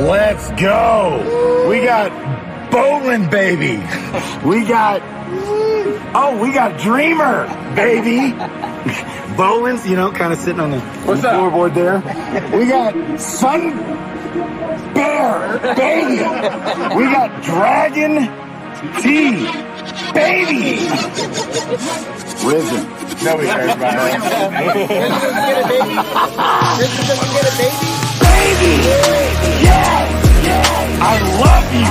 Let's go. We got bowling, baby. We got Dreamer, baby. Bowling's, you know, kind of sitting on the floorboard there. We got Sun Bear, baby. We got Dragon T, baby. Risen. Nobody cares about it. Baby. Yes. I love you.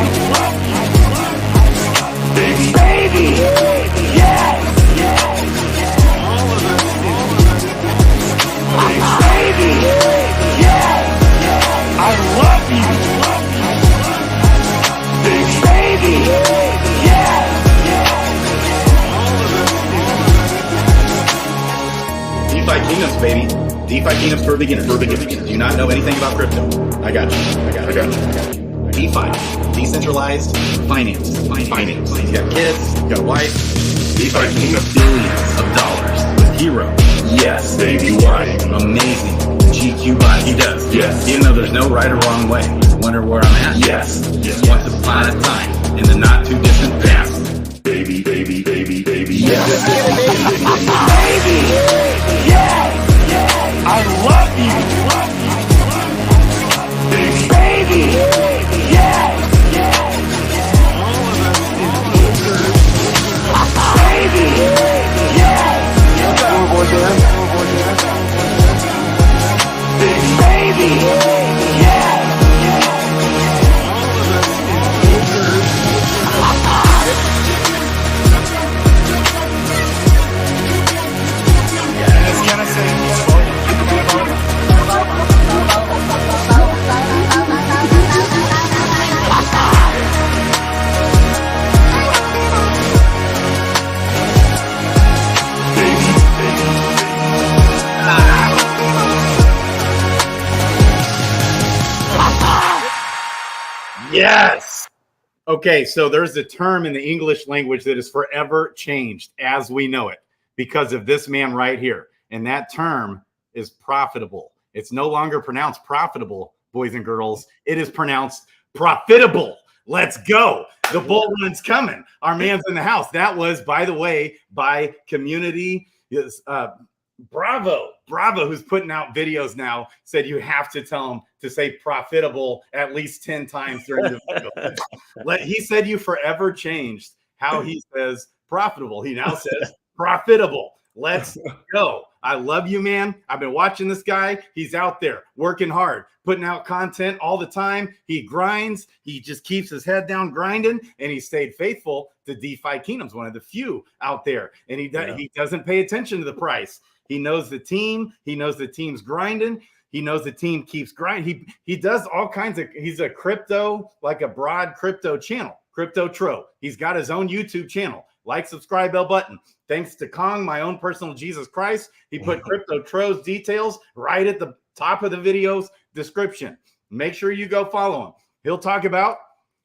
Baby. Yes. Baby. Yes. I love you. Baby. Yes. DeFi Kingdoms, baby. DeFi Kingdoms for beginners. Do you not know anything about crypto? I got you. DeFi, decentralized finance. You got kids, you got a wife. DeFi Kingdoms, billions of dollars with Hero. Yes, baby, why? Amazing. GQ buy. He does. Yes. Even though there's no right or wrong way. Wonder where I'm at? Yes. Once upon a time, in the not too distant past. Baby. Yes. Baby. Yes. I love you. Baby. Yes. Baby. Yes. Baby. Yes. Yes. Okay, so there's a term in the English language that is forever changed as we know it because of this man right here. And that term is profitable. It's no longer pronounced profitable, boys and girls. It is pronounced profitable. Let's go. The bull run's coming. Our man's in the house. That was, by the way, by community. Bravo, who's putting out videos now, said you have to tell him to say profitable at least 10 times during the video. He said you forever changed how he says profitable. He now says profitable. Let's go. I love you, man. I've been watching this guy. He's out there working hard, putting out content all the time. He grinds. He just keeps his head down grinding, and he stayed faithful to DeFi Kingdoms, one of the few out there. And he doesn't pay attention to the price. He knows the team. He knows the team's grinding. He knows the team keeps grinding. He does all kinds of, he's a crypto, like a broad crypto channel, Crypto Tro. He's got his own YouTube channel. Like, subscribe, bell button. Thanks to Kong, my own personal Jesus Christ. He put Crypto Tro's details right at the top of the video's description. Make sure you go follow him. He'll talk about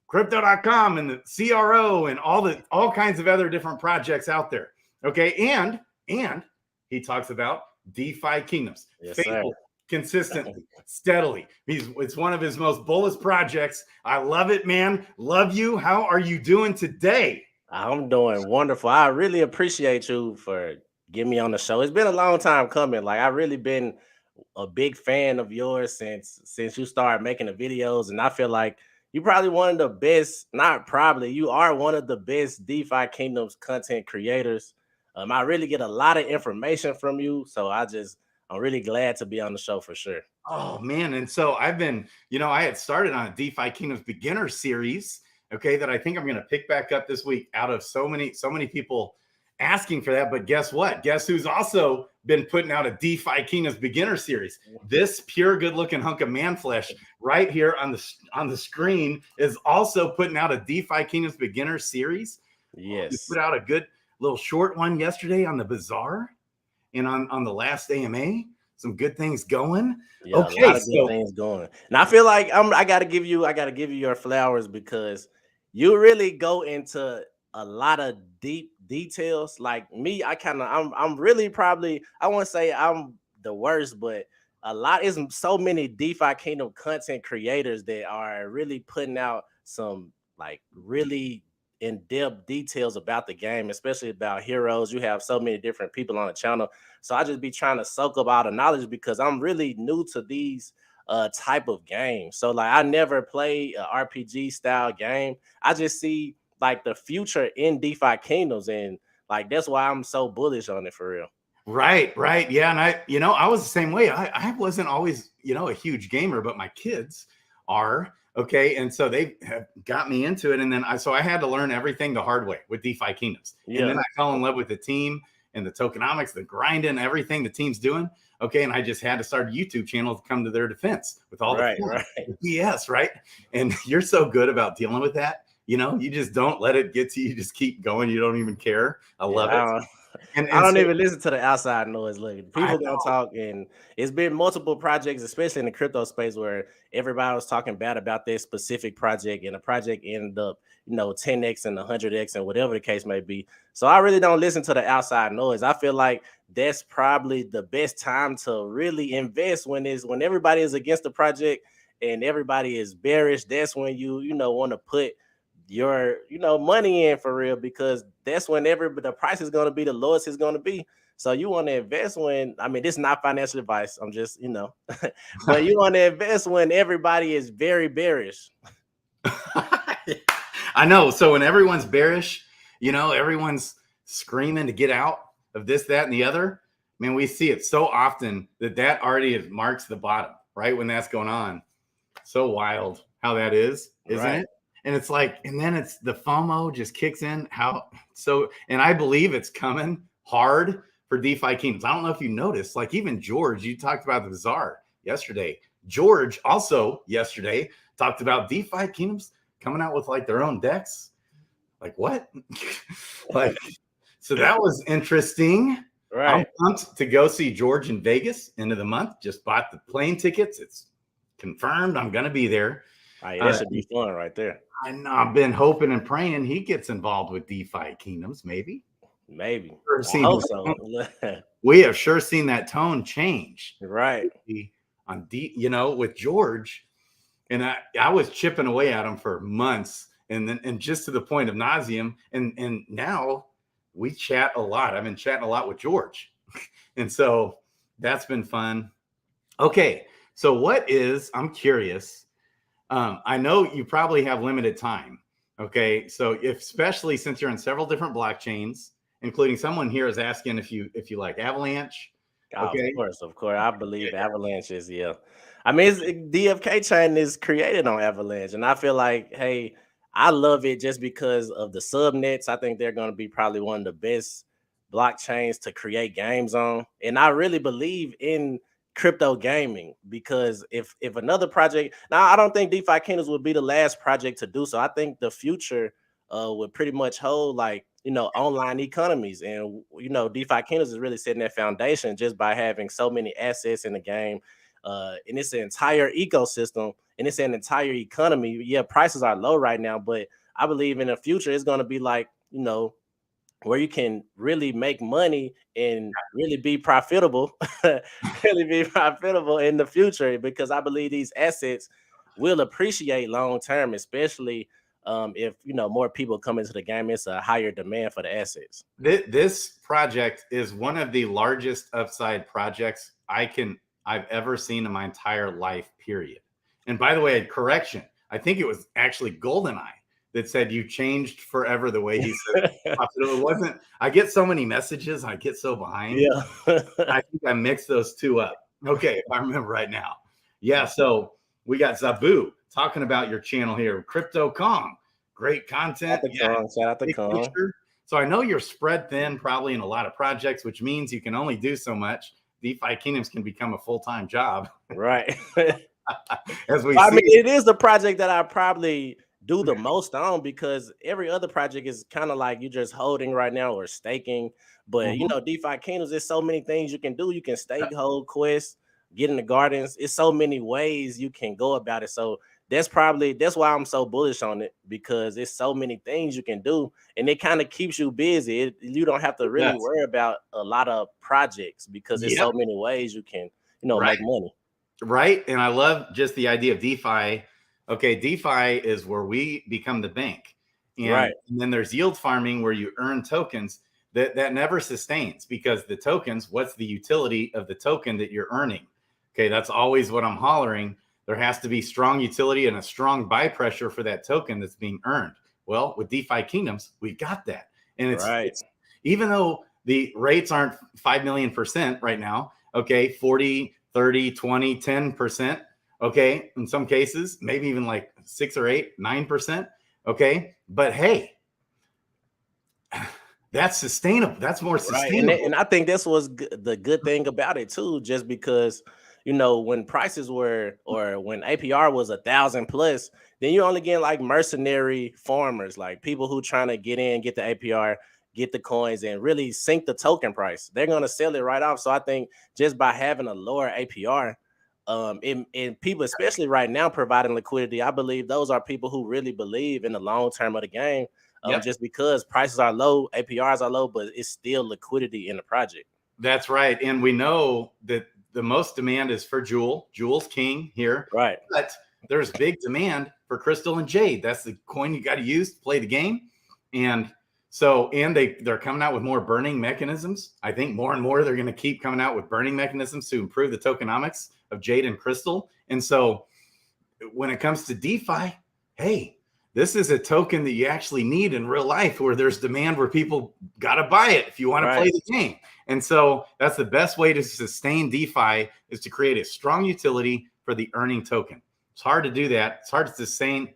crypto.com and the CRO and all kinds of other different projects out there. Okay. And he talks about DeFi Kingdoms. Yes, faithful, consistently, steadily. It's one of his most bullish projects. I love it, man. Love you. How are you doing today? I'm doing wonderful. I really appreciate you for getting me on the show. It's been a long time coming. Like, I've really been a big fan of yours since you started making the videos, and I feel like you're probably one of the best, not probably, you are one of the best DeFi Kingdoms content creators. I really get a lot of information from you, so I'm really glad to be on the show for sure. Oh, man. And so I've been, I had started on a DeFi Kingdoms beginner series, okay, that I think I'm going to pick back up this week out of so many people asking for that. But guess what? Guess who's also been putting out a DeFi Kingdoms beginner series? This pure good looking hunk of man flesh right here on the screen is also putting out a DeFi Kingdoms beginner series. Yes. You put out a good little short one yesterday on the Bazaar and on the last AMA. Some good things going. Yeah, okay, a lot of good things going. And I feel like I gotta give you your flowers because you really go into a lot of deep details. Like me, I'm really probably, I won't say I'm the worst, but a lot is so many DeFi Kingdom content creators that are really putting out some like really in-depth details about the game, especially about heroes. You have so many different people on the channel. So I just be trying to soak up all the knowledge because I'm really new to these type of games. So like I never play a RPG style game. I just see like the future in DeFi Kingdoms, and like that's why I'm so bullish on it for real. Right, right. Yeah. And I was the same way. I wasn't always, a huge gamer, but my kids are. Okay. And so they have got me into it. And then I had to learn everything the hard way with DeFi Kingdoms. Yeah. And then I fell in love with the team and the tokenomics, the grinding, everything the team's doing. Okay. And I just had to start a YouTube channel to come to their defense with all the BS, right? And you're so good about dealing with that. You just don't let it get to you. You just keep going. You don't even care. I love it. And I don't even listen to the outside noise. Look, people gonna talk, and it's been multiple projects, especially in the crypto space, where everybody was talking bad about this specific project, and the project ended up, 10x and 100x and whatever the case may be. So I really don't listen to the outside noise. I feel like that's probably the best time to really invest when everybody is against the project and everybody is bearish. That's when you want to put your money in for real, because that's when the price is going to be the lowest it's going to be. So you want to invest when, this is not financial advice, I'm just but you want to invest when everybody is very bearish. I know. So when everyone's bearish, everyone's screaming to get out of this, that, and the other. We see it so often that already marks the bottom, right? When that's going on. So wild how that is, isn't it? And it's like, and then it's the FOMO just kicks in. And I believe it's coming hard for DeFi Kingdoms. I don't know if you noticed, like even George, you talked about the Bazaar yesterday. George also yesterday talked about DeFi Kingdoms coming out with like their own decks. Like what? So that was interesting. Right. I'm pumped to go see George in Vegas end of the month. Just bought the plane tickets. It's confirmed. I'm going to be there. That should be fun right there. I know. I've been hoping and praying he gets involved with DeFi Kingdoms. Maybe. I hope so. We have sure seen that tone change. Right. With George, and I was chipping away at him for months, and just to the point of nauseum. And now we chat a lot. I've been chatting a lot with George, and so that's been fun. Okay, so I'm curious. I know you probably have limited time. Okay. So especially since you're on several different blockchains, including someone here is asking if you like Avalanche. Okay. Of course. I believe Avalanche is, DFKChain is created on Avalanche. And I feel like, hey, I love it just because of the subnets. I think they're going to be probably one of the best blockchains to create games on. And I really believe in crypto gaming, because if another project, now I don't think DeFi Kingdoms would be the last project to do so. I think the future would pretty much hold like online economies, and DeFi Kingdoms is really setting that foundation just by having so many assets in the game, and it's an entire ecosystem and it's an entire economy. Yeah, prices are low right now, but I believe in the future it's going to be like where you can really make money and really be profitable, in the future, because I believe these assets will appreciate long term, especially if more people come into the game. It's a higher demand for the assets. This project is one of the largest upside projects I've ever seen in my entire life, period. And by the way, correction, I think it was actually GoldenEye that said you changed forever the way he said it. It wasn't. I get so many messages. I get so behind. Yeah. I think I mixed those two up. Okay, if I remember right now. Yeah, so we got Zabu talking about your channel here, Crypto Kong. Great content. Shout out to Kong. So I know you're spread thin probably in a lot of projects, which means you can only do so much. DeFi Kingdoms can become a full-time job. Right. As we see. It is the project that I probably do the most on, because every other project is kind of like you just holding right now or staking. But DeFi Kingdoms, there's so many things you can do. You can stake, hold, quest, get in the gardens. It's so many ways you can go about it. So that's why I'm so bullish on it, because there's so many things you can do, and it kind of keeps you busy. You don't have to really worry about a lot of projects, because there's so many ways you can make money. Right. And I love just the idea of DeFi. Okay, DeFi is where we become the bank. And then there's yield farming where you earn tokens that never sustains, because the tokens, what's the utility of the token that you're earning? Okay, that's always what I'm hollering. There has to be strong utility and a strong buy pressure for that token that's being earned. Well, with DeFi Kingdoms, we've got that. And it's even though the rates aren't 5 million% right now, okay, 40, 30, 20, 10%, okay, in some cases, maybe even like 6 or 8, 9%, okay, but hey, that's sustainable. That's more sustainable. And I think this was the good thing about it too, just because, when prices were, or when APR was 1,000 plus, then you only get like mercenary farmers, like people who trying to get in, get the APR, get the coins, and really sink the token price. They're going to sell it right off. So I think just by having a lower APR, and people, especially right now, providing liquidity, I believe those are people who really believe in the long term of the game. Just because prices are low, APRs are low, but it's still liquidity in the project. That's right. And we know that the most demand is for Jewel. Jewel's king here. Right. But there's big demand for Crystal and Jade. That's the coin you got to use to play the game. And so, and they're coming out with more burning mechanisms. I think more and more they're going to keep coming out with burning mechanisms to improve the tokenomics of Jade and Crystal. And so when it comes to DeFi, hey, this is a token that you actually need in real life, where there's demand, where people got to buy it if you want to play the game. And so that's the best way to sustain DeFi, is to create a strong utility for the earning token. It's hard to do that. It's hard to sustain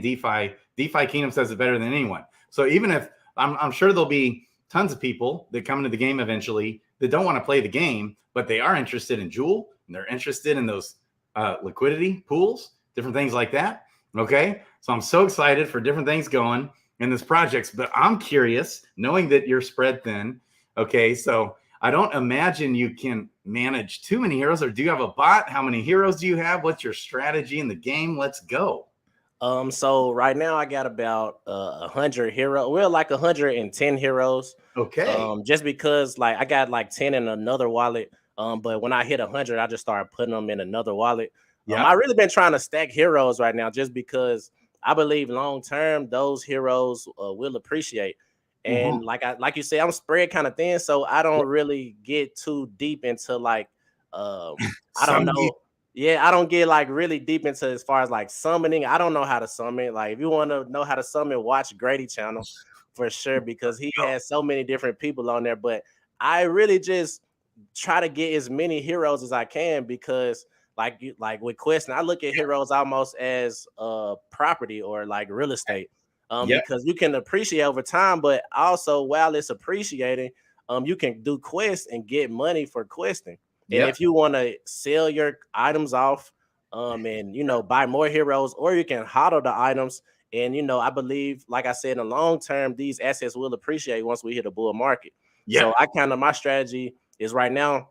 DeFi. DeFi Kingdoms does it better than anyone. So even if I'm sure there'll be tons of people that come into the game eventually that don't want to play the game, but they are interested in Jewel, and they're interested in those liquidity pools, different things like that. Okay. So I'm so excited for different things going in this project, but I'm curious, knowing that you're spread thin. Okay. So I don't imagine you can manage too many heroes, or do you have a bot? How many heroes do you have? What's your strategy in the game? Let's go. So right now I got about 100 heroes. We're like 110 heroes. Okay. Just because like I got like 10 in another wallet. But when I hit 100, I just started putting them in another wallet. I really been trying to stack heroes right now, just because I believe long term those heroes will appreciate. And like you say, I'm spread kind of thin, so I don't really get too deep into like I don't know. I don't get like really deep into as far as like summoning. I don't know how to summon. Like if you want to know how to summon, watch Grady channel for sure, because he has so many different people on there. But I really just try to get as many heroes as I can, because like with Questing, I look at heroes almost as property or like real estate, because you can appreciate over time, but also while it's appreciating, you can do quests and get money for questing. And if you want to sell your items off, and buy more heroes, or you can hodl the items. And I believe, like I said, in the long term, these assets will appreciate once we hit a bull market. So my strategy is right now,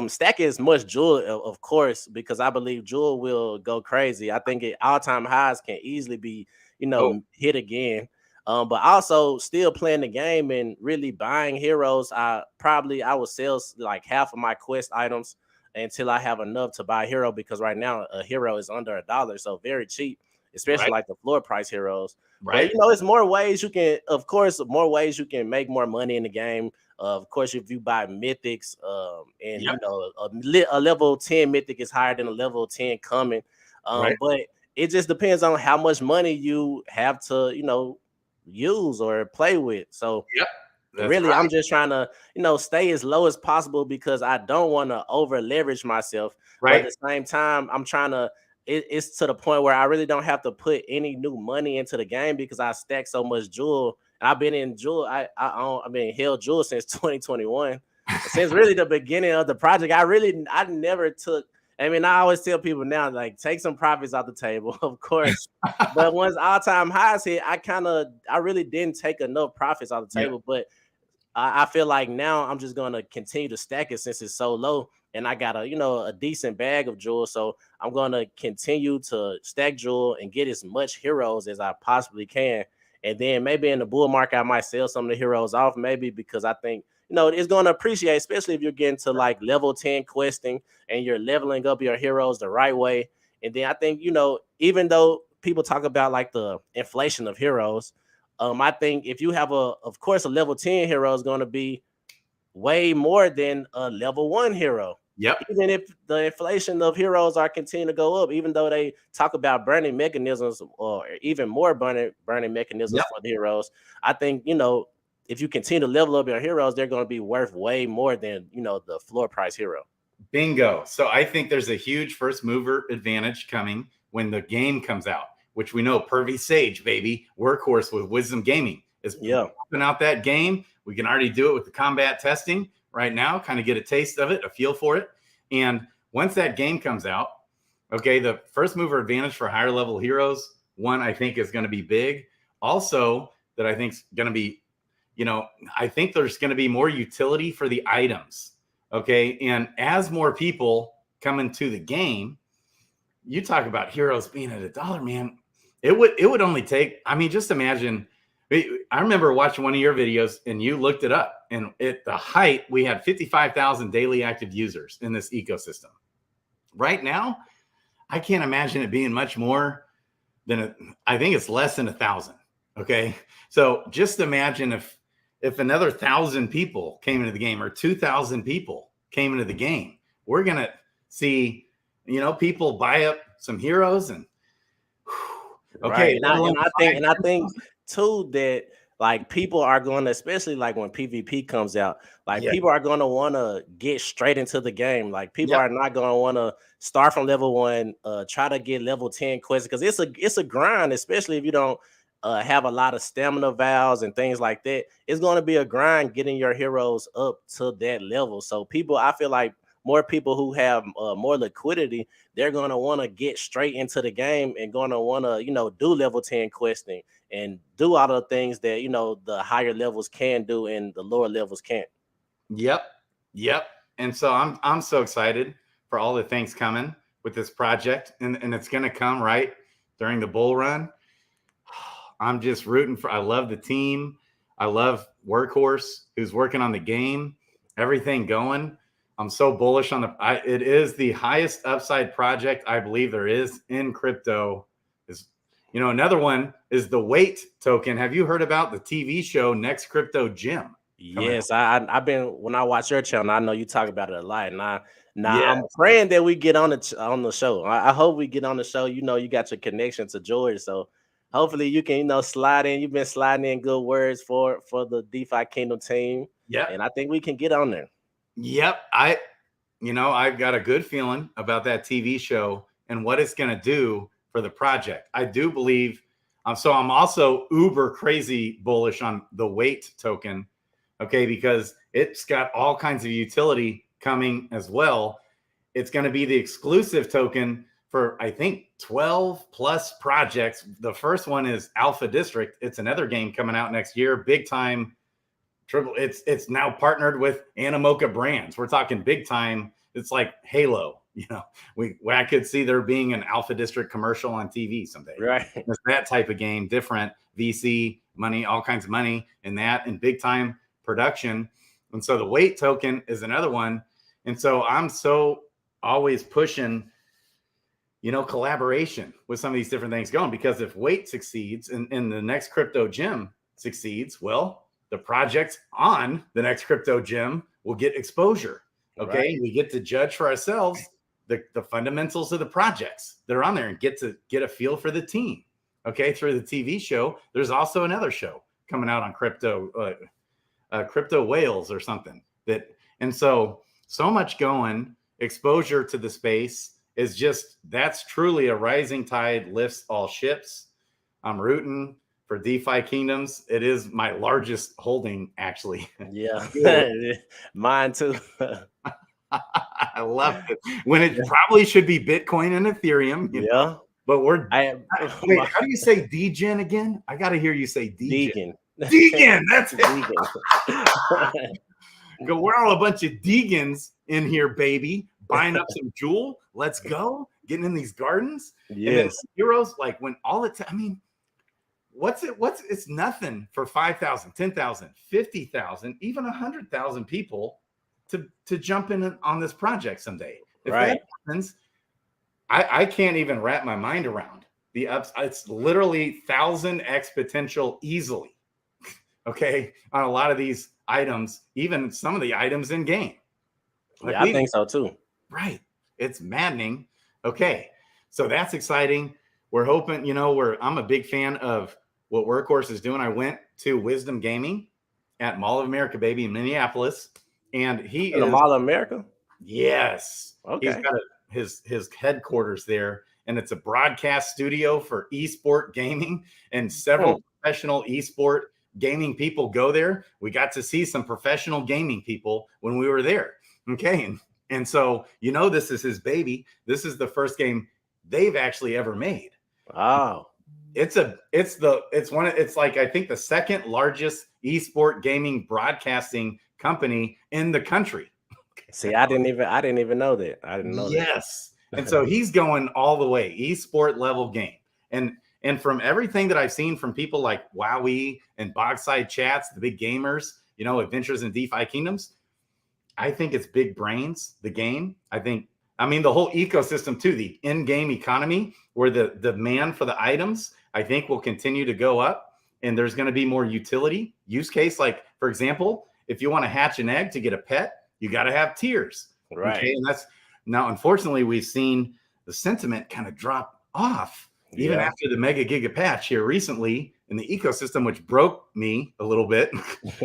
stack as much Jewel, of course, because I believe Jewel will go crazy. I think all-time highs can easily be, hit again. But also still playing the game and really buying heroes. I will sell like half of my quest items until I have enough to buy a hero, because right now a hero is under $1, so very cheap, especially like the floor price heroes. But it's more ways you can, of course, more ways you can make more money in the game. Of course, if you buy mythics, and a level 10 mythic is higher than a level 10 common. But it just depends on how much money you have to, use or play with. So really, I'm just trying to, stay as low as possible, because I don't want to over leverage myself. But at the same time, I'm trying to, it's to the point where I really don't have to put any new money into the game, because I stack so much Jewel. I've been in Jewel. I've been held Jewel since 2021. Since really the beginning of the project, I never took. I always tell people now, like, take some profits off the table, of course. But once all-time highs hit, I really didn't take enough profits off the table. But I feel like now I'm just gonna continue to stack it since it's so low, and I got a decent bag of Jewel. So I'm gonna continue to stack Jewel and get as much heroes as I possibly can. And then maybe in the bull market, I might sell some of the heroes off, maybe, because I think it's going to appreciate, especially if you're getting to like level 10 questing and you're leveling up your heroes the right way. And then I think, even though people talk about like the inflation of heroes, I think if you have of course, a level 10 hero is going to be way more than a level 1 hero. Yep. Even if the inflation of heroes are continuing to go up, even though they talk about burning mechanisms or even more burning mechanisms for the heroes, I think, if you continue to level up your heroes, they're going to be worth way more than, the floor price hero. Bingo. So I think there's a huge first mover advantage coming when the game comes out, which we know Pervy Sage, baby, workhorse with Wisdom Gaming is popping out that game. We can already do it with the combat testing right now, kind of get a taste of it, a feel for it. And once that game comes out, okay, the first mover advantage for higher level heroes, one, I think is going to be big. Also, that I think is going to be, I think there's going to be more utility for the items. Okay. And as more people come into the game, you talk about heroes being at $1, man. It would only take, just imagine. I remember watching one of your videos and you looked it up, and at the height, we had 55,000 daily active users in this ecosystem. Right now, I can't imagine it being much more than, I think it's less than 1,000. Okay. So just imagine if another 1,000 people came into the game or 2,000 people came into the game, we're going to see, people buy up some heroes and okay. Right. And I think too that like people are going to, especially like when PvP comes out, like people are going to want to get straight into the game. Like people are not going to want to start from level 1, try to get level 10 quests, because it's a grind, especially if you don't have a lot of stamina vows and things like that. It's going to be a grind getting your heroes up to that level. So I feel like more people who have more liquidity, they're going to want to get straight into the game and going to want to, do level 10 questing and do all the things that, the higher levels can do and the lower levels can't. Yep. And so I'm so excited for all the things coming with this project, and it's going to come right during the bull run. I'm just rooting I love the team. I love Workhorse, who's working on the game, everything going. I'm so bullish on it is the highest upside project I believe there is in crypto. Another one is the weight token. Have you heard about the TV show Next Crypto Gym? Yes, I've been, when I watch your channel, I know you talk about it a lot. And I'm praying that we get on the show. I hope we get on the show. You got your connection to George, so hopefully you can, slide in. You've been sliding in good words for the DeFi Kingdom team. Yeah. And I think we can get on there. Yep. I've got a good feeling about that TV show and what it's going to do for the project. I do believe. So I'm also uber crazy bullish on the weight token. Okay. Because it's got all kinds of utility coming as well. It's going to be the exclusive token for, I think, 12 plus projects. The first one is Alpha District. It's another game coming out next year. Big time. It's now partnered with Animoca Brands. We're talking big time. It's like Halo. I could see there being an Alpha District commercial on TV someday. Right. It's that type of game, different VC money, all kinds of money in that, and big time production. And so the weight token is another one. And so I'm so always pushing, collaboration with some of these different things going, because if weight succeeds and the Next Crypto Gym succeeds, well, the projects on the Next Crypto Gym will get exposure. Okay. Right. We get to judge for ourselves the fundamentals of the projects that are on there and get to get a feel for the team. Okay. Through the TV show. There's also another show coming out on crypto whales or something and so much going. Exposure to the space is that's truly a rising tide lifts all ships. I'm rooting for DeFi Kingdoms. It is my largest holding, actually. Yeah, mine too. I love it when it probably should be Bitcoin and Ethereum. But wait, how do you say Degen again? I got to hear you say Degen. Degen, that's it. Degen. We're all a bunch of Degans in here, baby. Buying up some jewel. Let's go. Getting in these gardens. Yes. Heroes, like when all the time. It's nothing for 5,000, 10,000, 50,000, even 100,000 people to jump in on this project someday. If that happens, I can't even wrap my mind around the ups. It's literally 1,000x potential easily. Okay, on a lot of these items, even some of the items in game. Like I think so too. Right. It's maddening. Okay. So that's exciting. We're hoping, I'm a big fan of what Workhorse is doing. I went to Wisdom Gaming at Mall of America, baby, in Minneapolis. And he is Mall of America? Yes. Okay. He's got his headquarters there. And it's a broadcast studio for esport gaming, and several professional esport gaming people go there. We got to see some professional gaming people when we were there. Okay. And so, this is his baby. This is the first game they've actually ever made. Wow. It's like, I think the second largest esport gaming broadcasting company in the country. See, I didn't even know that. I didn't know that. Yes. And so he's going all the way, esport level game. And from everything that I've seen from people like Wowie and Bogside Chats, the big gamers, Adventures in DeFi Kingdoms, I think it's big brains, the game. The whole ecosystem too, the in-game economy, where the demand for the items, I think, will continue to go up, and there's going to be more utility use case. Like, for example, if you want to hatch an egg to get a pet, you got to have tiers. Right. Okay. And now, unfortunately, we've seen the sentiment kind of drop off even after the mega giga patch here recently in the ecosystem, which broke me a little bit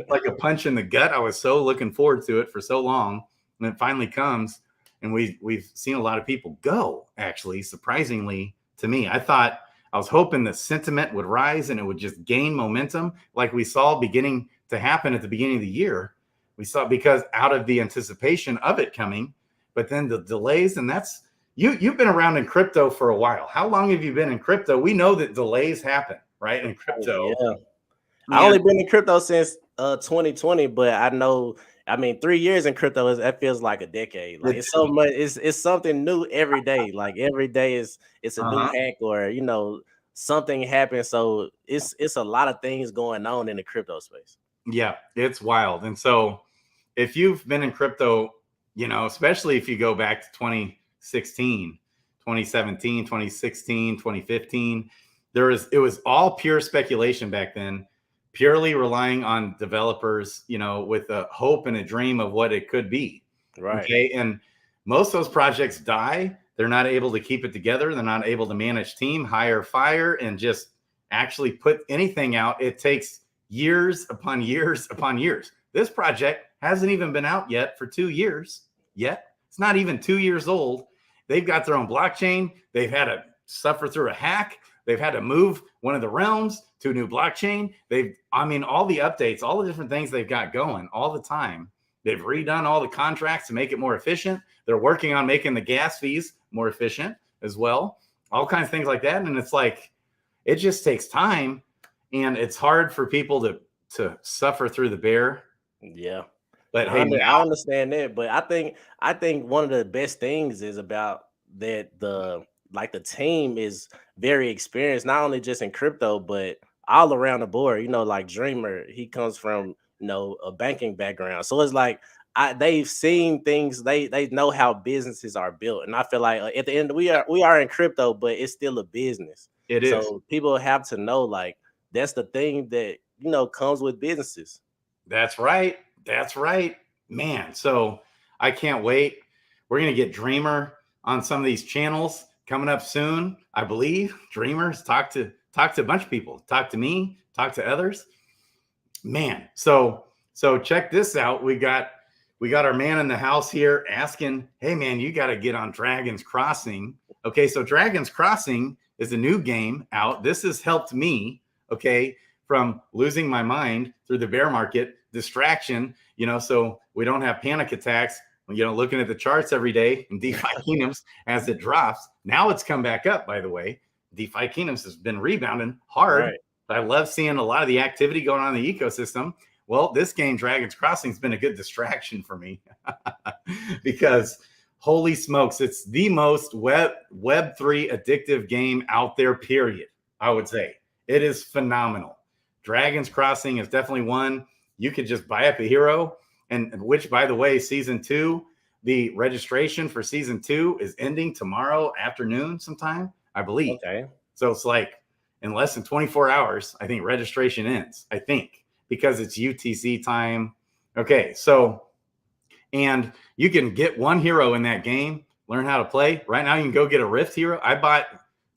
like a punch in the gut. I was so looking forward to it for so long, and it finally comes, and we've seen a lot of people go, actually, surprisingly to me. I was hoping the sentiment would rise and it would just gain momentum like we saw beginning to happen at the beginning of the year. We saw, because out of the anticipation of it coming, but then the delays, and that's, you've been around in crypto for a while. How long have you been in crypto? We know that delays happen, right? In crypto. Yeah. I only been in crypto since 2020, but I know, 3 years in crypto that feels like a decade. Like, it's so much, it's something new every day. Like, every day it's a new hack, or something happens. So it's a lot of things going on in the crypto space. Yeah, it's wild. And so if you've been in crypto, especially if you go back to 2016, 2017, 2016, 2015, it was all pure speculation back then, purely relying on developers, with a hope and a dream of what it could be. Right. Okay. And most of those projects die. They're not able to keep it together. They're not able to manage team, hire, fire, and just actually put anything out. It takes years upon years upon years. This project hasn't even been out yet for 2 years yet. It's not even 2 years old. They've got their own blockchain. They've had to suffer through a hack. They've had to move one of the realms to a new blockchain. All the updates, all the different things they've got going all the time. They've redone all the contracts to make it more efficient. They're working on making the gas fees more efficient as well. All kinds of things like that. And it's like, it just takes time, and it's hard for people to suffer through the bear. Yeah. But I understand that. But I think one of the best things is about that the team is very experienced, not only just in crypto, but all around the board. Like Dreamer, he comes from a banking background, so it's like they've seen things. They know how businesses are built, and I feel like at the end we are in crypto, but it's still a business. It is. So people have to know, like, that's the thing that comes with businesses. That's right. That's right, man. So I can't wait. We're gonna get Dreamer on some of these channels coming up soon, I believe. Dreamers, talk to a bunch of people. Talk to me. Talk to others. Man, so check this out. We got our man in the house here asking, hey man, you got to get on Dragon's Crossing. Okay, so Dragon's Crossing is a new game out. This has helped me, okay, from losing my mind through the bear market, distraction, so we don't have panic attacks, looking at the charts every day in DeFi Kingdoms as it drops. Now it's come back up, by the way. DeFi Kingdoms has been rebounding hard. Right. But I love seeing a lot of the activity going on in the ecosystem. Well, this game, Dragon's Crossing, has been a good distraction for me because holy smokes, it's the most Web3 addictive game out there, period, I would say. It is phenomenal. Dragon's Crossing is definitely one. You could just buy up a hero, and which, by the way, season 2, the registration for season 2 is ending tomorrow afternoon sometime, I believe. Okay. So it's like in less than 24 hours, I think registration ends, I think, because it's UTC time. Okay, so, and you can get one hero in that game, learn how to play. Right now, you can go get a Rift hero. I bought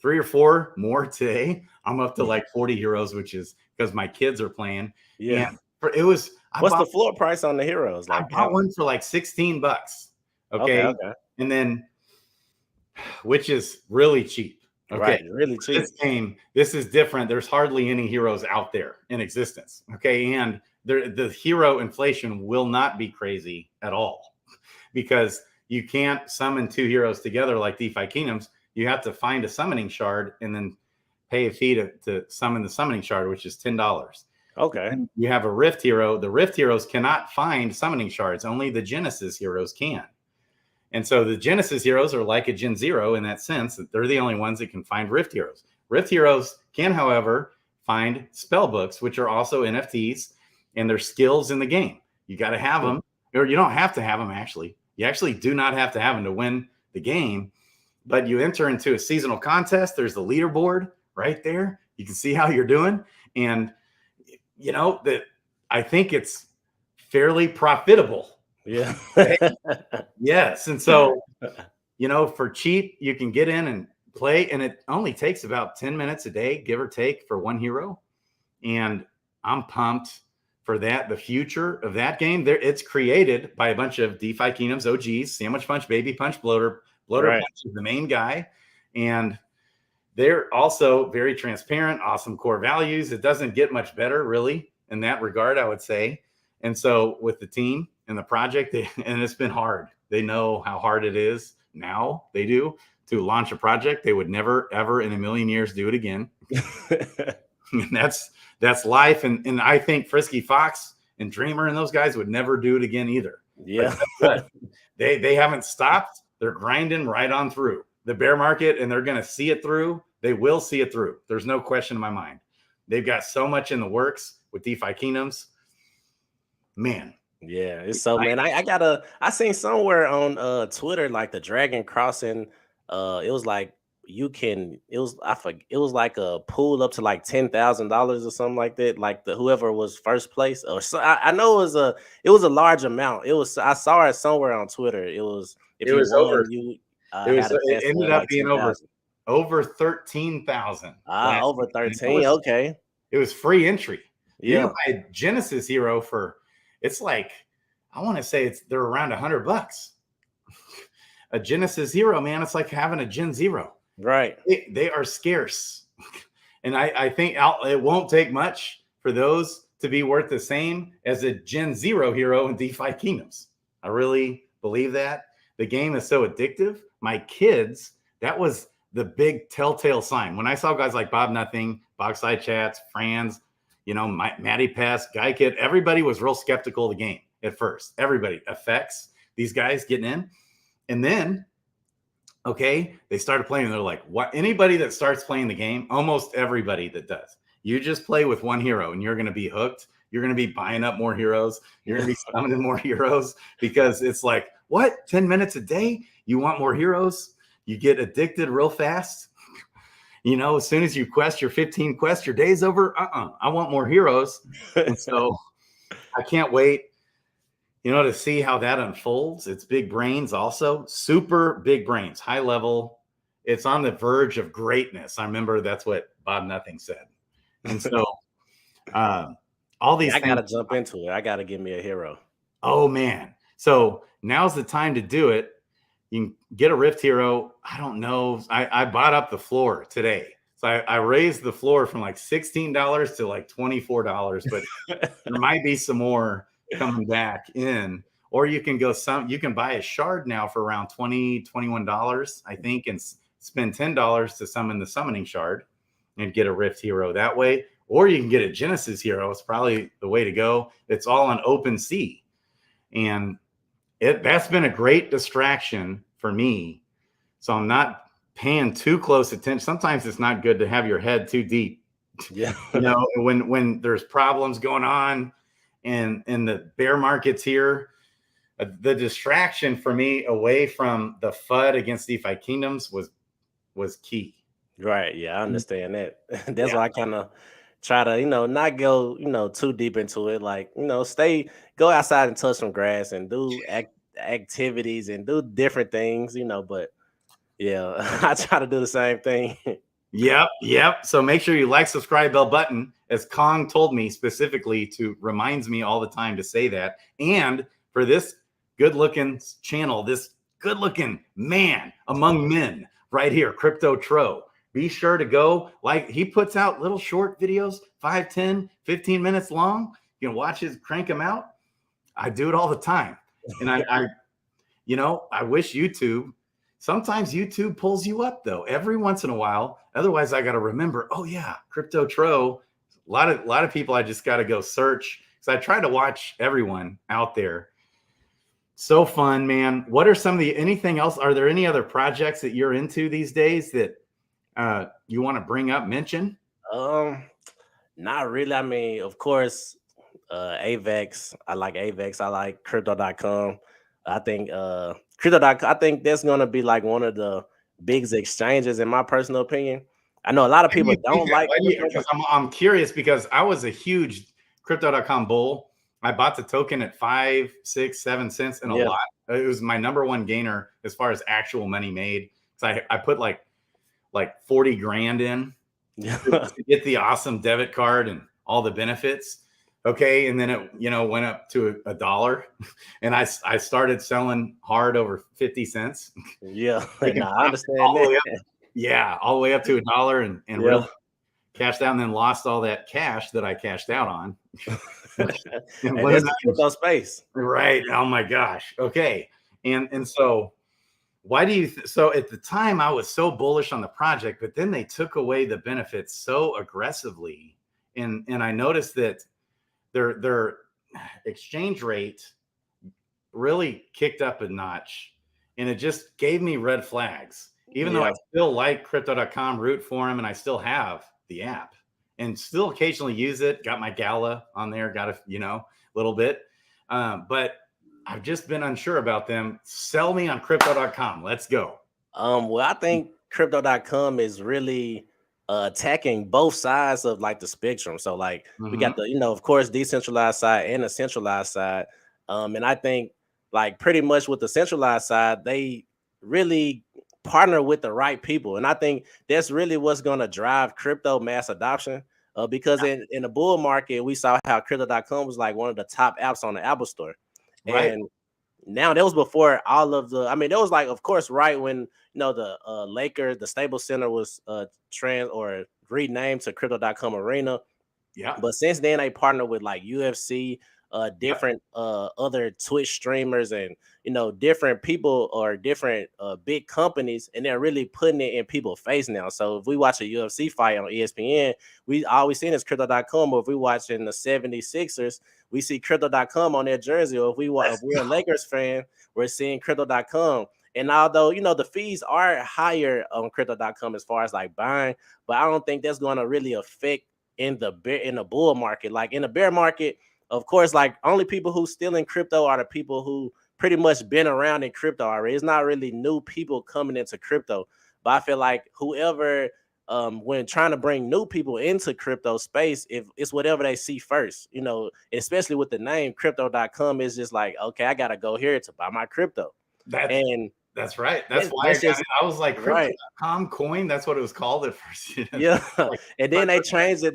3 or 4 more today. I'm up to like 40 heroes, which is because my kids are playing. Yeah. And it was, what's the floor price on the heroes? Like, I bought one for like $16. Okay. And then, which is really cheap. Okay. Right, really cheap. This is different. There's hardly any heroes out there in existence. Okay. And the hero inflation will not be crazy at all because you can't summon 2 heroes together like DeFi Kingdoms. You have to find a summoning shard and then pay a fee to summon the summoning shard, which is $10. Okay. And you have a Rift hero. The Rift heroes cannot find summoning shards. Only the Genesis heroes can. And so the Genesis heroes are like a Gen 0 in that sense that they're the only ones that can find Rift heroes. Rift heroes can, however, find spell books, which are also NFTs, and they're skills in the game. You got to have them, or you don't have to have them, actually. You actually do not have to have them to win the game, but you enter into a seasonal contest. There's the leaderboard right there. You can see how you're doing. And, you know, that I think it's fairly profitable. Yeah. Yes. And so, you know, for cheap, you can get in and play, and it only takes about 10 minutes a day, give or take, for one hero. And I'm pumped for that. The future of that game, it's created by a bunch of DeFi Kingdoms OGs, Sandwich Punch, Baby Punch, Bloater. Bloater Punch is the main guy. And they're also very transparent, awesome core values. It doesn't get much better, really, in that regard, I would say. And so with the team and the project, and it's been hard. They know how hard it is now. They do to launch a project. They would never, ever in a million years do it again. And that's life. And I think Frisky Fox and Dreamer and those guys would never do it again either. Yeah. But they haven't stopped. They're grinding right on through the bear market, and they're going to see it through. They will see it through. There's no question in my mind. They've got so much in the works with DeFi Kingdoms. Man. Yeah, it's so, man. I seen somewhere on Twitter, like the Dragon Crossing, it was like it was like a pool up to like $10,000 or something like that. Like whoever was first place, or so I know it was a large amount. I saw it somewhere on Twitter. It ended up being over 13,000. Over 13. Okay. It was free entry. Yeah. You can buy a Genesis hero for, it's like, I want to say they're around $100. A Genesis hero, man, it's like having a Gen 0. Right. They are scarce. And I think it won't take much for those to be worth the same as a Gen 0 hero in DeFi Kingdoms. I really believe that. The game is so addictive. My kids, that was the big telltale sign. When I saw guys like Bob Nothing, Boxside Chats, Franz, you know, Matty Pest, Guy Kid, everybody was real skeptical of the game at first. Everybody, effects, these guys getting in. And then, okay, they started playing, and they're like, what? Anybody that starts playing the game, almost everybody that does, you just play with one hero and you're going to be hooked. You're going to be buying up more heroes. You're going to be summoning more heroes because it's like, what? 10 minutes a day? You want more heroes? You get addicted real fast. You know, as soon as you quest your 15 quests, your day's over. I want more heroes. And so I can't wait, you know, to see how that unfolds. It's big brains also, super big brains, high level. It's on the verge of greatness. I remember that's what Bob Nothing said. And so all these things. I got to jump into it. I got to give me a hero. Oh, man. So now's the time to do it. You can get a Rift hero. I don't know. I bought up the floor today. So I raised the floor from like $16 to like $24, but there might be some more coming back in. Or you can you can buy a shard now for around $20, $21, I think, and spend $10 to summon the summoning shard and get a Rift hero that way. Or you can get a Genesis hero. It's probably the way to go. It's all on OpenSea. And that's been a great distraction for me. So I'm not paying too close attention. Sometimes it's not good to have your head too deep Yeah. When there's problems going on and the bear market's here, the distraction for me away from the FUD against DeFi Kingdoms was key. Right. Yeah, I understand that. That's why I kind of try to, not go, too deep into it. Like, go outside and touch some grass and do activities and do different things, but yeah, I try to do the same thing. Yep. So make sure you like, subscribe, bell button, as Kong told me specifically reminds me all the time to say that. And for this good-looking channel, this good-looking man among men right here, Crypto Tro, be sure to go. Like, he puts out little short videos, 5, 10, 15 minutes long. You can watch his, crank them out. I do it all the time. And I wish sometimes YouTube pulls you up though, every once in a while. Otherwise, I got to remember, oh yeah, Crypto Tro. A lot of people I just got to go search, because I try to watch everyone out there. So fun, man. What are anything else? Are there any other projects that you're into these days that you want to bring up, mention? Not really. I mean, of course, AVEX. I like AVEX. I like Crypto.com. I think Crypto.com, I think that's gonna be like one of the biggest exchanges, in my personal opinion. I know a lot of people don't like it. I'm curious, because I was a huge Crypto.com bull. I bought the token at 5, 6, 7 cents and a lot. It was my number one gainer as far as actual money made. So I put like 40 grand in to get the awesome debit card and all the benefits. Okay. And then it, went up to $1, and I started selling hard over 50 cents. Yeah. I understand that. Yeah. All the way up to $1 and really cashed out, and then lost all that cash that I cashed out on. And that's the crypto space. Right. Oh my gosh. Okay. And so why do you, so at the time I was so bullish on the project, but then they took away the benefits so aggressively. And I noticed that their exchange rate really kicked up a notch, and it just gave me red flags, even though I still like Crypto.com, root for them, and I still have the app and still occasionally use it. Got my Gala on there, got a little bit, but I've just been unsure about them. Sell me on Crypto.com. Let's go. Well, I think Crypto.com is really attacking both sides of like the spectrum. So like we got the, of course, decentralized side and the centralized side. And I think like pretty much with the centralized side, they really partner with the right people. And I think that's really what's going to drive crypto mass adoption. Because in the bull market, we saw how Crypto.com was like one of the top apps on the Apple Store. Right. And now that was before all of the, I mean, that was like, of course, right when, the Lakers, the Staples Center was renamed to Crypto.com Arena. Yeah. But since then, they partnered with like UFC, different other Twitch streamers, and different people or different big companies, and they're really putting it in people's face now. So if we watch a UFC fight on ESPN, we always seen is Crypto.com. Or if we watching the 76ers, we see Crypto.com on their jersey. Or if we're a Lakers fan, we're seeing Crypto.com. And although the fees are higher on Crypto.com as far as like buying, but I don't think that's going to really affect in the bull market. Like in the bear market, of course, like only people who still in crypto are the people who pretty much been around in crypto already. It's not really new people coming into crypto. But I feel like whoever, when trying to bring new people into crypto space, if it's whatever they see first, especially with the name Crypto.com, is just like, okay, I got to go here to buy my crypto. That's right. That's why I was like, Crypto.com coin. That's what it was called at first. Yeah. And then they changed it.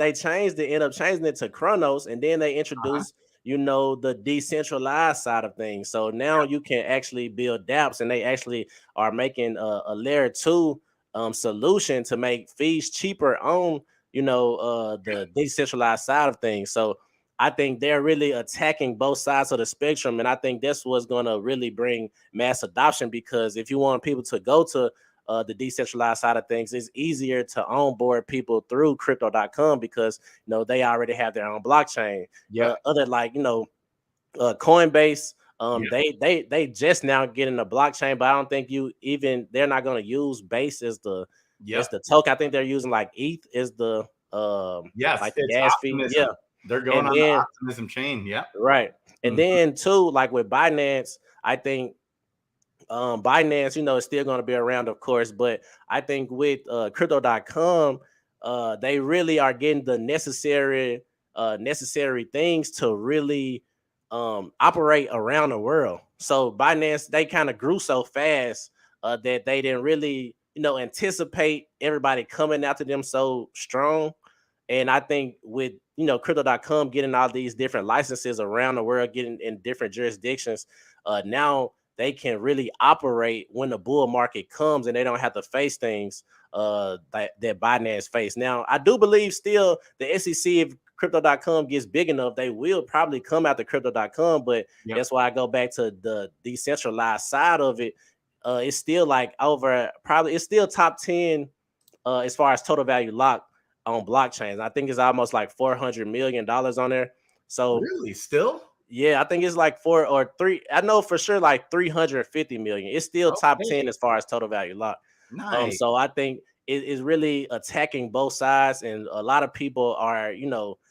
End up changing it to Chronos. And then they introduced, the decentralized side of things. So now you can actually build dApps, and they actually are making a layer 2 solution to make fees cheaper on, the decentralized side of things. So I think they're really attacking both sides of the spectrum. And I think that's what's going to really bring mass adoption, because if you want people to go to the decentralized side of things, it's easier to onboard people through Crypto.com, because, they already have their own blockchain. Other like, Coinbase, they just now getting a blockchain, but I don't think they're not going to use Base as the token. I think they're using like ETH is the Yes, like the it's gas fee. optimism. Yeah. They're going And on the then optimism chain. Yeah. right. And then too, like with Binance, I think Binance, is still going to be around, of course, but I think with crypto.com, they really are getting the necessary things to really operate around the world. So Binance, they kind of grew so fast that they didn't really, anticipate everybody coming after them so strong. And I think with crypto.com getting all these different licenses around the world, getting in different jurisdictions, now they can really operate when the bull market comes and they don't have to face things that Binance face. Now, I do believe still the SEC, if crypto.com gets big enough, they will probably come after crypto.com, but that's why I go back to the decentralized side of it. It's still like it's still top 10 as far as total value locked on blockchains. I think it's almost like $400 million on there. So really, still, yeah, I think it's like 4 or 3. I know for sure like 350 million. It's still top 10 as far as total value locked. nice. So I think it is really attacking both sides, and a lot of people are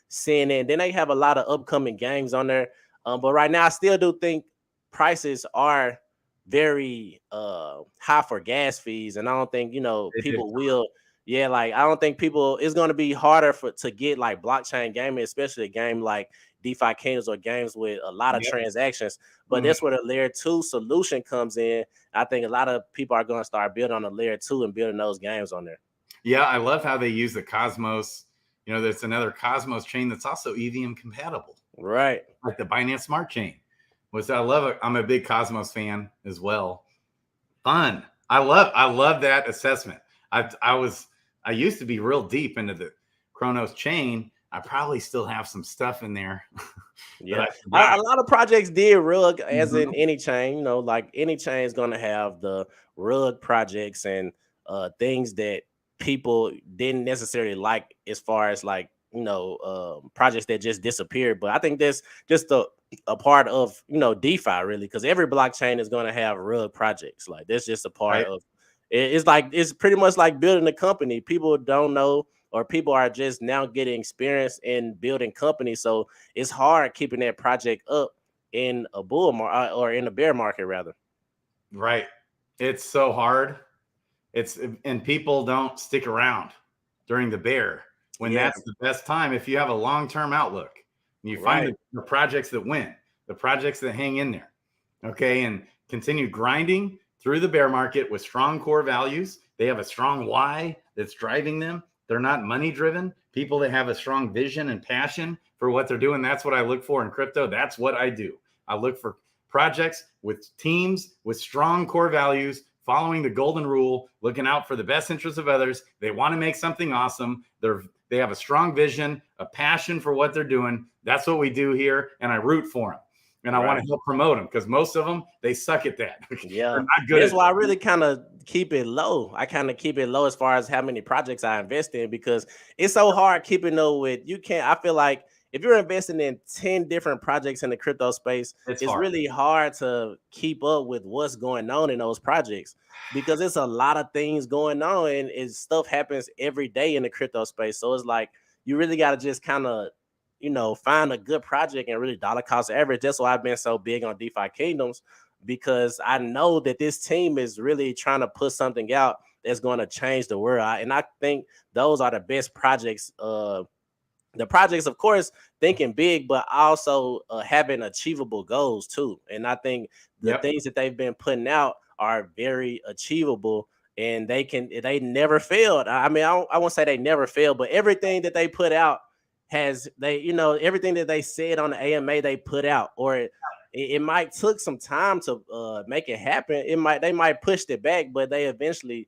seeing it. And then they have a lot of upcoming games on there. But right now, I still do think prices are very high for gas fees, and I don't think people will. Yeah, like I don't think people. It's going to be harder to get like blockchain gaming, especially a game like DeFi Kingdoms or games with a lot of transactions. But that's where the layer 2 solution comes in. I think a lot of people are going to start building on the layer 2 and building those games on there. Yeah, I love how they use the Cosmos. There's another Cosmos chain that's also EVM compatible, right? Like the Binance Smart Chain. Which I love it. I'm a big Cosmos fan as well. Fun. I love that assessment. I used to be real deep into the Chronos chain. I probably still have some stuff in there. Yeah, a lot of projects did rug, as in any chain. Like any chain is going to have the rug projects and things that people didn't necessarily like, as far as like projects that just disappeared. But I think that's just a part of DeFi, really, because every blockchain is going to have rug projects. Like that's just a part of it. It's pretty much like building a company. People don't know, or people are just now getting experience in building companies. So it's hard keeping that project up in a bull market or in a bear market, rather. Right. It's so hard. And people don't stick around during the bear when that's the best time. If you have a long-term outlook, and you find the projects that win, the projects that hang in there, okay, and continue grinding through the bear market with strong core values. They have a strong why that's driving them. They're not money driven. People that have a strong vision and passion for what they're doing. That's what I look for in crypto. That's what I do. I look for projects with teams with strong core values, following the golden rule, looking out for the best interests of others. They want to make something awesome. They have a strong vision, a passion for what they're doing. That's what we do here. And I root for them. And I want to help promote them, because most of them, they suck at that. Yeah. They're not good. That's why I really kind of keep it low. I kind of keep it low as far as how many projects I invest in, because it's so hard keeping up with. I feel like if you're investing in 10 different projects in the crypto space, it's really hard to keep up with what's going on in those projects, because it's a lot of things going on, and stuff happens every day in the crypto space. So it's like you really got to just kind of find a good project and really dollar cost average. That's why I've been so big on DeFi Kingdoms, because I know that this team is really trying to put something out that's going to change the world. And I think those are the best projects. The projects, of course, thinking big, but also having achievable goals too. And I think the things that they've been putting out are very achievable, and they never failed. I mean, I won't say they never failed, but everything that they put out everything that they said on the AMA they put out, or it might took some time to make it happen. They might push it back, but they eventually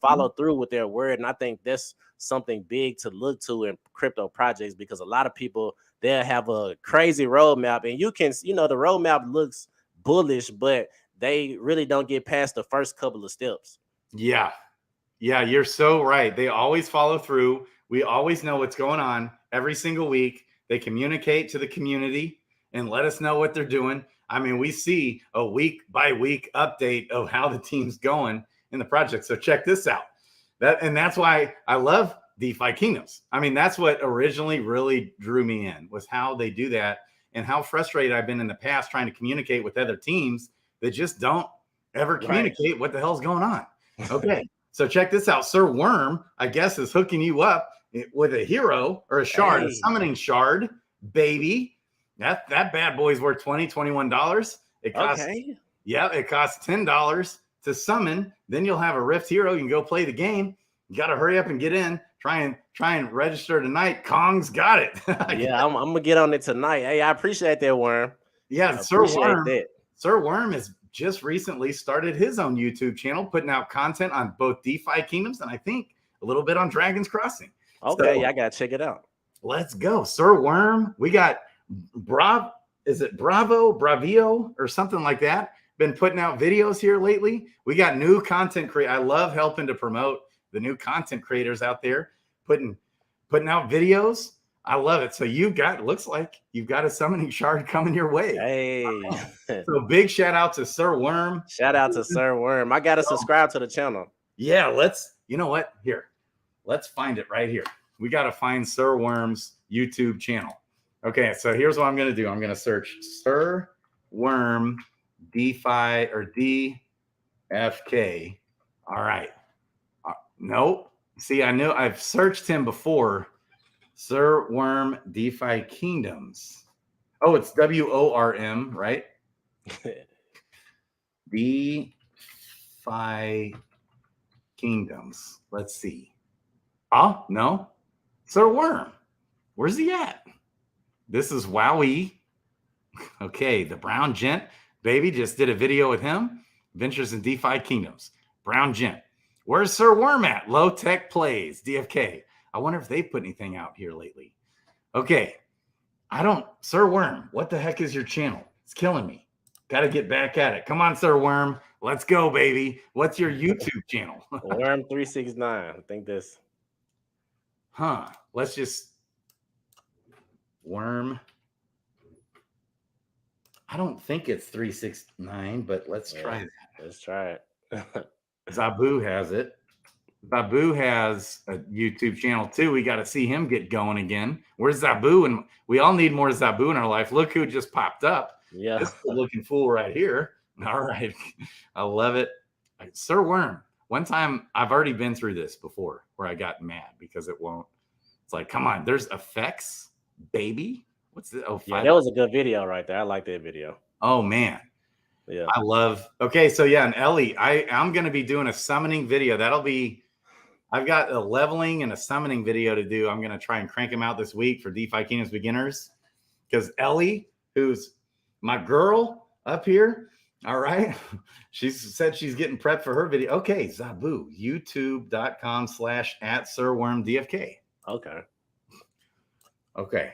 follow through with their word. And I think that's something big to look to in crypto projects, because a lot of people, they'll have a crazy roadmap, and you can the roadmap looks bullish, but they really don't get past the first couple of steps. Yeah, you're so right. They always follow through. We always know what's going on every single week. They communicate to the community and let us know what they're doing. I mean, we see a week by week update of how the team's going in the project. So check this out. That's why I love DeFi Kingdoms. I mean, that's what originally really drew me in, was how they do that and how frustrated I've been in the past trying to communicate with other teams that just don't ever communicate what the hell's going on. Okay, so check this out. Sir Worm, I guess, is hooking you up with a hero or a shard, a summoning shard, baby. That bad boy's worth $21. It costs, it costs $10 to summon. Then you'll have a Rift hero. You can go play the game. You got to hurry up and get in. Try and register tonight. Kong's got it. Yeah, I'm gonna get on it tonight. Hey, I appreciate that, Worm. Yeah, Sir Worm has just recently started his own YouTube channel, putting out content on both DeFi Kingdoms and I think a little bit on Dragon's Crossing. Okay, I gotta check it out. Let's go, Sir Worm. We got Bravio or something like that. Been putting out videos here lately. We got new content creators. I love helping to promote the new content creators out there, putting out videos. I love it. So looks like you've got a summoning shard coming your way. Hey. So big shout out to Sir Worm. Shout out to Sir Worm. I got to subscribe to the channel. Yeah, you know what? Here, let's find it right here. We got to find Sir Worm's YouTube channel. Okay, so here's what I'm going to do. I'm going to search Sir Worm DeFi or DFK. All right. Nope. See, I've searched him before. Sir Worm DeFi Kingdoms. Oh, it's WORM, right? DeFi Kingdoms. Let's see. Oh, no. Sir Worm. Where's he at? This is Wowie. Okay, the Brown Gent. Baby just did a video with him. Ventures in DeFi Kingdoms. Brown Gent. Where's Sir Worm at? Low Tech Plays. DFK. I wonder if they put anything out here lately. Okay. Sir Worm, what the heck is your channel? It's killing me. Got to get back at it. Come on, Sir Worm. Let's go, baby. What's your YouTube channel? Worm369. I think this. Let's just Worm. I don't think it's 369, but let's try that. Let's try it. Zabu has it. Zabu has a YouTube channel too. We got to see him get going again. Where's Zabu? And we all need more Zabu in our life. Look who just popped up. Yeah. This looking fool right here. All right. I love it. Sir Worm. One time I've already been through this before where I got mad because it won't. It's like, come on, there's effects, baby. What's the yeah, that was a good video right there. I like that video. Oh man. Yeah. Okay, so yeah, and Ellie, I'm gonna be doing a summoning video. I've got a leveling and a summoning video to do. I'm gonna try and crank them out this week for DeFi Kingdoms beginners. Because Ellie, who's my girl up here, all right, she said she's getting prepped for her video. Okay, Zabu, youtube.com/@SirWormDFK. Okay.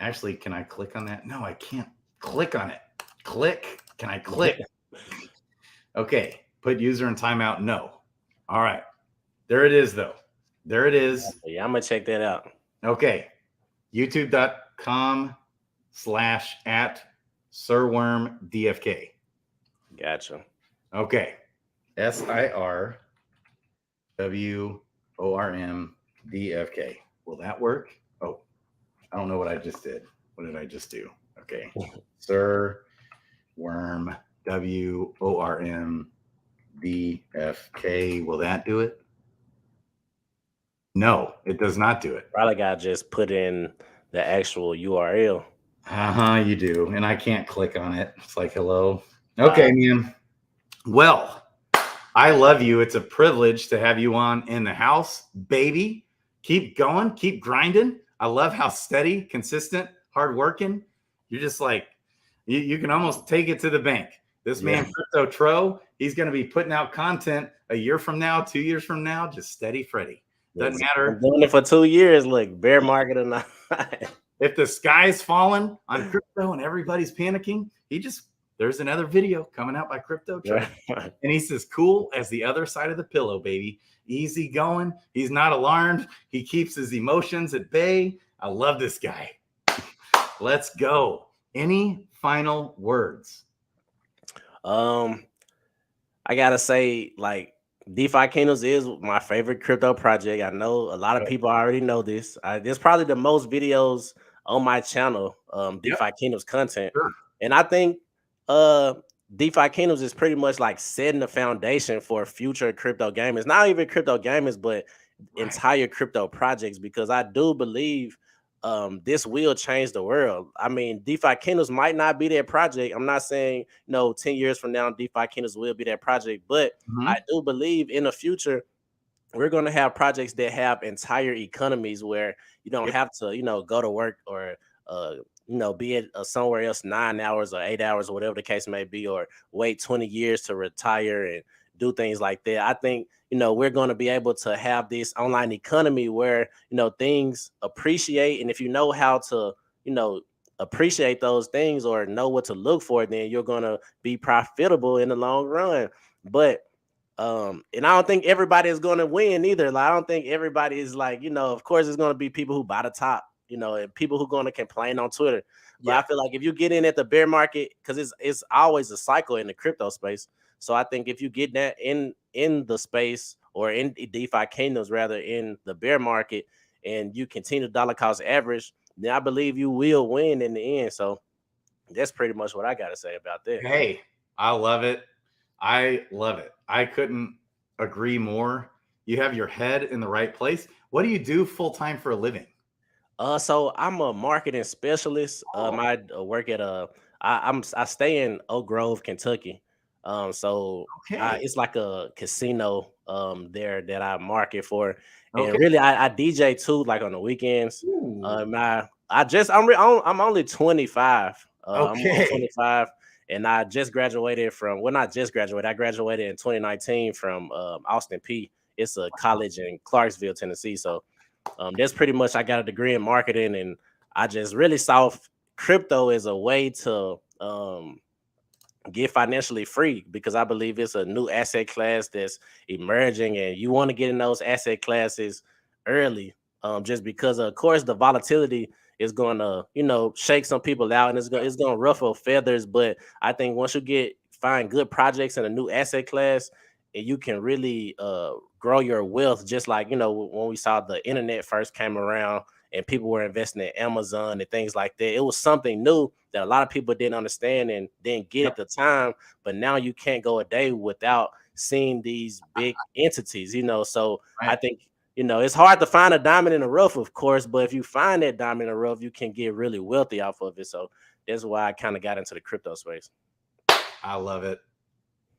Actually, can I click on that? No, I can't click on it. Click. Can I click? Okay. Put user in timeout. No. All right. There it is, though. There it is. Yeah, I'm going to check that out. Okay. youtube.com/@SirWormDFK. Gotcha. Okay. SirWormDFK. Will that work? Oh, I don't know what I just did. What did I just do? Okay. Sir Worm WORMDFK. Will that do it? No, it does not do it. Probably got to just put in the actual URL. You do. And I can't click on it. It's like, hello. Okay, man. Well, I love you. It's a privilege to have you on in the house, baby. Keep going. Keep grinding. I love how steady, consistent, hardworking. You're just like, you can almost take it to the bank. This man, Crypto Tro, he's going to be putting out content a year from now, 2 years from now, just steady Freddy. Doesn't matter. I'm doing it for 2 years, look, bear market or not. If the sky's falling on crypto and everybody's panicking, there's another video coming out by Crypto Tro. And he's as cool as the other side of the pillow, baby. Easy going. He's not alarmed. He keeps his emotions at bay. I love this guy. Let's go. Any final words? I gotta say, like, DeFi Kingdoms is my favorite crypto project. I know a lot of people already know this. There's probably the most videos on my channel, DeFi Kingdoms content. Sure. And I think DeFi Kingdoms is pretty much like setting the foundation for future crypto gamers. Not even crypto gamers, but entire crypto projects, because I do believe this will change the world. I mean, DeFi Kingdoms might not be that project. I'm not saying 10 years from now DeFi Kingdoms will be that project, but I do believe in the future we're going to have projects that have entire economies where you don't have to go to work or be at somewhere else 9 hours or 8 hours or whatever the case may be, or wait 20 years to retire and do things like that. I think we're going to be able to have this online economy where things appreciate, and if you know how to appreciate those things or know what to look for, then you're going to be profitable in the long run. But and I don't think everybody is going to win either. Like, I don't think everybody is like, of course there's going to be people who buy the top, and people who are going to complain on Twitter. But I feel like if you get in at the bear market, because it's always a cycle in the crypto space. So I think if you get that in the space, or in DeFi Kingdoms rather, in the bear market, and you continue dollar cost average, then I believe you will win in the end. So that's pretty much what I got to say about that. Hey, I love it. I love it. I couldn't agree more. You have your head in the right place. What do you do full time for a living? So I'm a marketing specialist. I work at I stay in Oak Grove, Kentucky. It's like a casino there that I market for, and really I DJ too, like on the weekends. I'm only 25. I'm 25, and I just graduated from, well, not just graduated. I graduated in 2019 from Austin P. It's a college in Clarksville, Tennessee. So that's pretty much, I got a degree in marketing, and I just really saw crypto as a way to get financially free, because I believe it's a new asset class that's emerging, and you want to get in those asset classes early, just because of course the volatility is going to shake some people out, and it's going to ruffle feathers. But I think once you find good projects in a new asset class, and you can really grow your wealth, just like when we saw the internet first came around and people were investing in Amazon and things like that. It was something new that a lot of people didn't understand and didn't get at the time. But now you can't go a day without seeing these big entities, So I think, it's hard to find a diamond in the rough, of course, but if you find that diamond in the rough, you can get really wealthy off of it. So that's why I kind of got into the crypto space. I love it.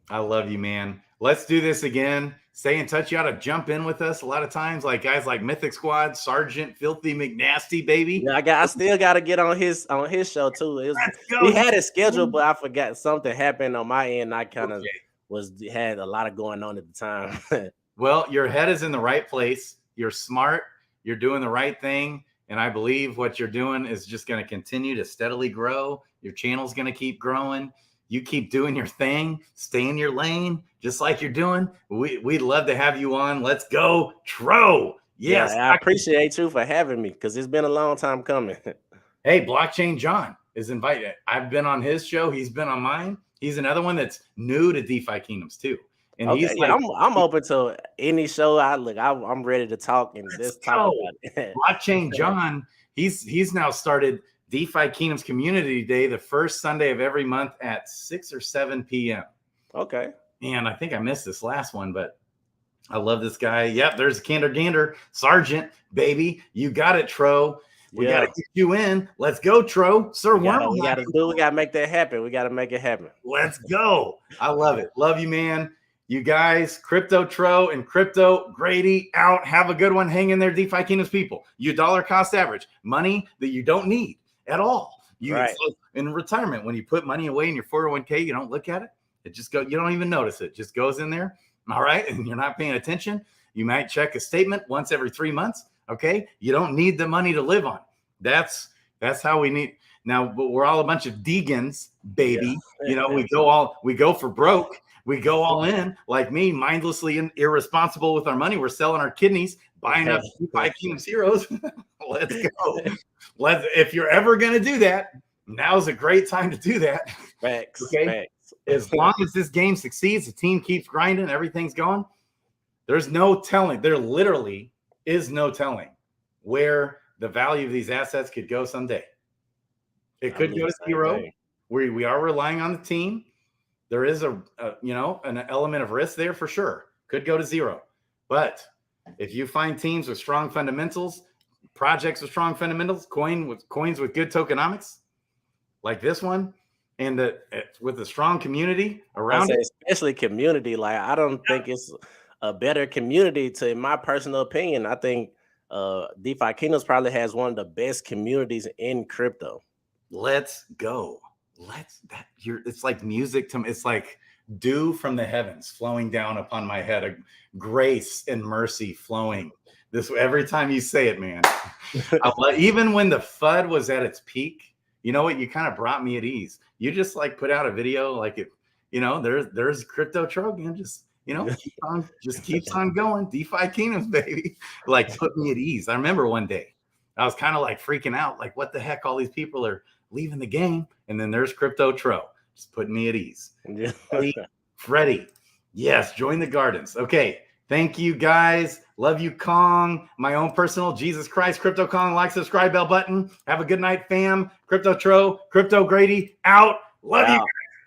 I love you, man. Let's do this again. Stay in touch. You ought to jump in with us a lot of times, like guys like Mythic Squad, Sergeant Filthy McNasty, baby. Yeah, I still got to get on his show too. We had it scheduled, but I forgot, something happened on my end. I kind of had a lot of going on at the time. Well, your head is in the right place. You're smart. You're doing the right thing. And I believe what you're doing is just going to continue to steadily grow. Your channel's going to keep growing. You keep doing your thing, stay in your lane, just like you're doing. We'd love to have you on. Let's go, Tro. Yes. Yeah, I appreciate you for having me, because it's been a long time coming. Hey, Blockchain John is invited. I've been on his show. He's been on mine. He's another one that's new to DeFi Kingdoms too. And he's like, I'm open to any show. I'm ready to talk and just talk about it. Blockchain John, he's now started DeFi Kingdoms Community Day, the first Sunday of every month at 6 or 7 p.m. Okay. And I think I missed this last one, but I love this guy. Yep, there's Gander. Sergeant, baby. You got it, Tro. We got to get you in. Let's go, Tro. Sir, we got to make that happen. We got to make it happen. Let's go. I love it. Love you, man. You guys, Crypto Tro and Crypto Grady out. Have a good one. Hang in there, DeFi Kingdoms people. You dollar cost average. Money that you don't need at all. So in retirement, when you put money away in your 401k, you don't look at it. It just you don't even notice it. It just goes in there. All right. And you're not paying attention. You might check a statement once every 3 months. Okay. You don't need the money to live on. That's how we need now, but we're all a bunch of Degans, baby. Yeah. We go for broke. We go all in, like me, mindlessly and irresponsible with our money. We're selling our kidneys, buying up DeFi Kingdoms heroes. Let's go. If you're ever going to do that, now's a great time to do that. Facts. Okay. Facts. As long as this game succeeds, the team keeps grinding, everything's going. There's no telling. There literally is no telling where the value of these assets could go someday. It could go to zero. We are relying on the team. There is an element of risk there for sure. Could go to zero. But if you find teams with strong fundamentals, projects with strong fundamentals, coins with good tokenomics, like this one, and with a strong community around it, especially community. Like, I don't think it's a better community in my personal opinion. I think DeFi Kingdoms probably has one of the best communities in crypto. Let's go. It's like music to me. It's like dew from the heavens flowing down upon my head, a grace and mercy flowing this every time you say it, man. Even when the FUD was at its peak, you know what? You kind of brought me at ease. You just like put out a video like it, there's Crypto Trojan, just keeps on going. DeFi Kingdoms, baby. Like, put me at ease. I remember one day I was kind of like freaking out, like, what the heck? All these people are leaving the game. And then there's Crypto Tro, just putting me at ease. Yeah. Freddie, yes, join the gardens. Okay, thank you guys. Love you, Kong. My own personal Jesus Christ, Crypto Kong. Like, subscribe, bell button. Have a good night, fam. Crypto Tro, Crypto Grady, out. Love you.